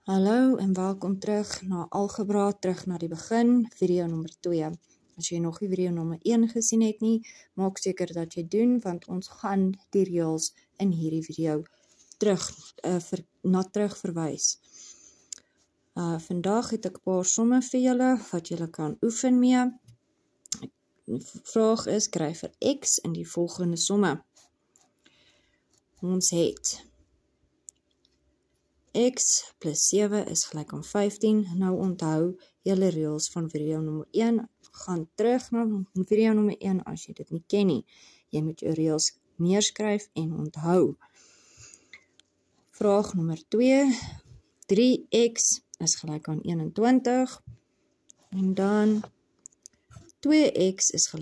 Hallo en welkom terug na Algebra, terug na die begin, video nommer 2. As jy nog die video nommer 1 gesien het nie, maak seker dat jy doen, want ons gaan die reëls in hierdie video terug verwys. Vandag het ek 'n paar somme vir julle, wat julle kan oefen mee. Die vraag is, kry vir x in die volgende somme. Ons het x plus 7 is gelyk aan 15. Nou onthou, julle reëls van video nommer 1, gaan terug na video nommer 1 as jy dit nie ken nie. Jy moet jou reëls neerskryf en onthou. Vraag nommer 2, 3x is gelyk aan 21. En dan 2x is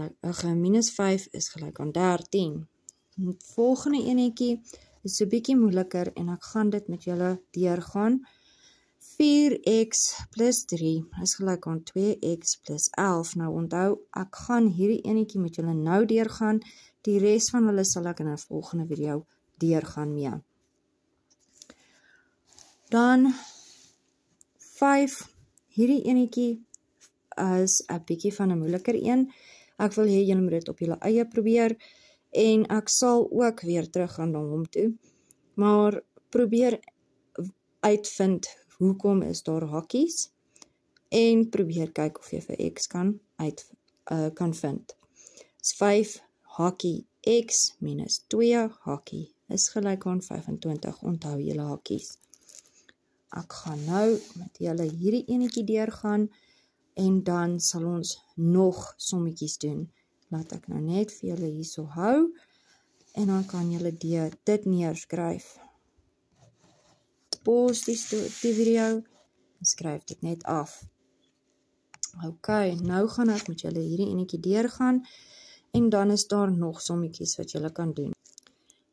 minus 5 is gelyk aan 13. Die volgende enetjie is so bietjie moeiliker en ek gaan dit met julle deurgaan. 4x plus 3 is gelyk aan 2x plus 11. Nou onthou, ek gaan hierdie enetjie met julle nou deurgaan. Die res van hulle sal ek in 'n volgende video deurgaan mee. Dan 5, hierdie enetjie is 'n bietjie van 'n moeiliker een. Ek wil hê julle moet dit op julle eie probeer. En ek sal ook weer terug gaan na hom toe, maar probeer uitvind hoekom is daar hakkies en probeer kyk of jy vir x kan vind. Dis 5 hakkie x minus 2 hakkie is gelyk aan 25. Onthou julle hakkies. Ek gaan nou met julle hierdie enetjie deurgaan en dan sal ons nog sommetjies doen. Laat ek nou net vir julle hierso hou en dan kan julle dit neerskryf. Pause die video en skryf dit net af. Ok, nou gaan ek met julle hierdie enetjie deurgaan en dan is daar nog sommetjies wat julle kan doen.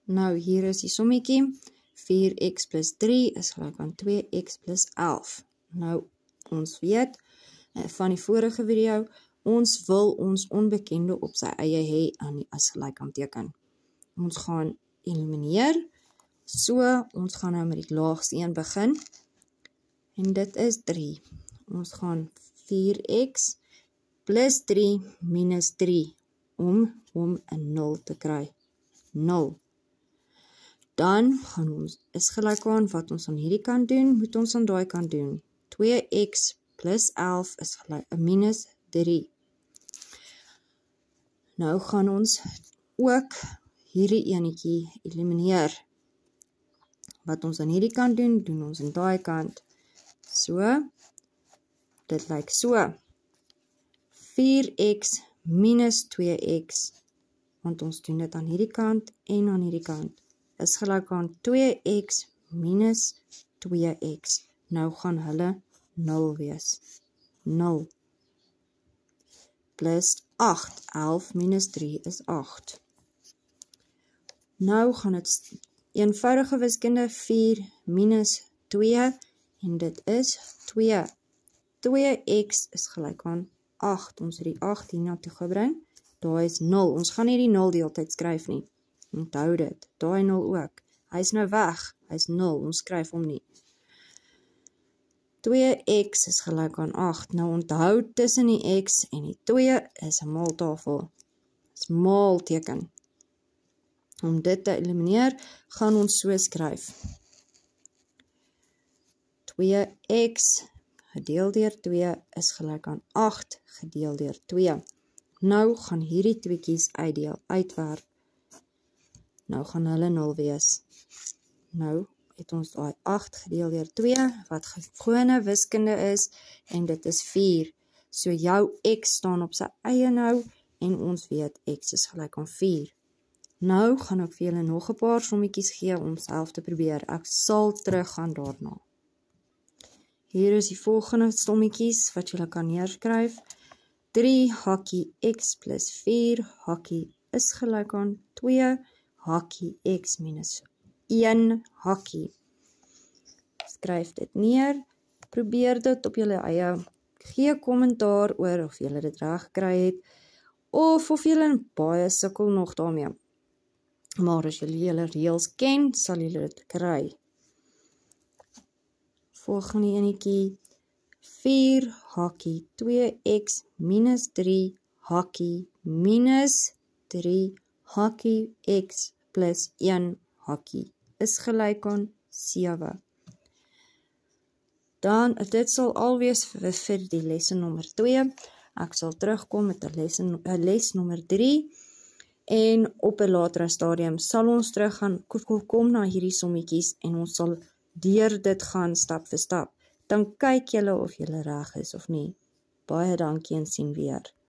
Nou hier is die sommetjie. 4x plus 3 is gelyk aan 2x plus 11. Nou ons weet van die vorige video, ons wil ons onbekende op sy eie hê as gelykaanteken. Ons gaan elimineer. So, ons gaan nou met die laagste een begin. En dit is 3. Ons gaan 4x plus 3 minus 3 om 'n 0 te kry. 0. Dan gaan ons is gelyk aan wat ons aan hierdie kant doen, moet ons aan daai kant doen. 2x plus 11 is gelyk aan minus 3. Nou gaan ons ook hierdie enetjie elimineer. Wat ons aan hierdie kant doen, doen ons aan daai kant. So, dit lyk so. 4x minus 2x, want ons doen dit aan hierdie kant en aan hierdie kant, is gelyk aan 2x minus 2x. Nou gaan hulle 0 wees. 0. Plus 8. 11 minus 3 is 8. Nou gaan dit eenvoudige wiskunde 4 minus 2 en dit is 2. 2x is gelyk aan 8. Ons het die 8 hierna toe gebring. Daai is 0. Ons gaan nie die 0 die hele tyd skryf nie. Onthou dit. Daai 0 ook. Hy is nou weg. Hy is 0. Ons skryf hom nie. 2x is gelyk aan 8. Nou onthou, tussen die x en die 2 is 'n maaltafel. Dit is maalteken. Om dit te elimineer, gaan ons so skryf. 2x gedeel deur 2 is gelyk aan 8 gedeel deur 2. Nou gaan hierdie tweeetjies uitwerk. Nou gaan hulle 0 wees. Nou het ons daai 8 gedeel deur 2, wat gewone wiskunde is, en dit is 4. So jou x staan op sy eie nou, en ons weet x is gelyk aan 4. Nou gaan ek vir julle nog 'n paar sommetjies gee om self te probeer. Ek sal teruggaan daarna. Hier is die volgende sommetjies wat julle kan neerskryf. 3 hakkie x plus 4 hakkie is gelyk aan 2 hakkie x minus 1 hakkie. Skryf dit neer, probeer dit op julle eie, gee kommentaar oor of julle dit reg gekry het, of julle baie sukkel nog daarmee. Maar as julle julle reëls ken, sal julle dit kry. volgende enetjie, 4 hakkie 2x minus 3 hakkie minus 3 hakkie x plus 1 hakkie is gelyk aan 7. Dan, dit sal al wees vir die lesie nommer 2. Ek sal terugkom met 'n les nommer 3 en op 'n latere stadium sal ons teruggaan, kom na hierdie sommetjies en ons sal deur dit gaan stap vir stap. Dan kyk julle of julle reg is of nie. Baie dankie en sien weer.